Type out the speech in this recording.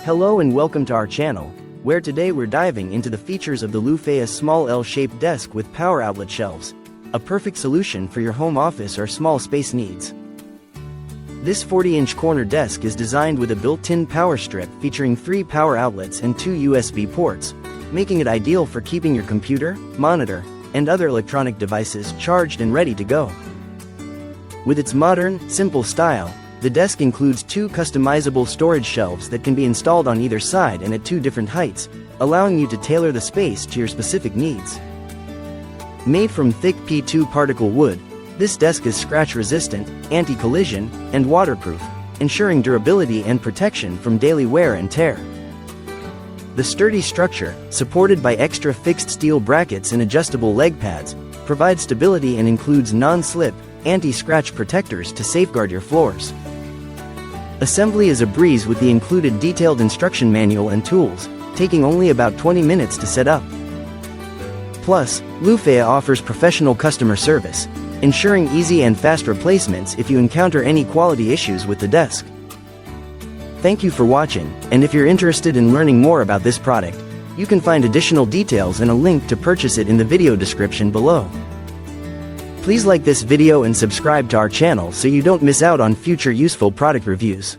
Hello and welcome to our channel, where today we're diving into the features of the Lufeiya small L-shaped desk with power outlet shelves, a perfect solution for your home office or small space needs. This 40-inch corner desk is designed with a built-in power strip featuring 3 power outlets and 2 USB ports, making it ideal for keeping your computer, monitor, and other electronic devices charged and ready to go. With its modern, simple style, the desk includes 2 customizable storage shelves that can be installed on either side and at 2 different heights, allowing you to tailor the space to your specific needs. Made from thick P2 particle wood, this desk is scratch-resistant, anti-collision, and waterproof, ensuring durability and protection from daily wear and tear. The sturdy structure, supported by extra fixed steel brackets and adjustable leg pads, provides stability and includes non-slip, anti-scratch protectors to safeguard your floors. Assembly is a breeze with the included detailed instruction manual and tools, taking only about 20 minutes to set up. Plus, Lufeiya offers professional customer service, ensuring easy and fast replacements if you encounter any quality issues with the desk. Thank you for watching, and if you're interested in learning more about this product, you can find additional details and a link to purchase it in the video description below. Please like this video and subscribe to our channel so you don't miss out on future useful product reviews.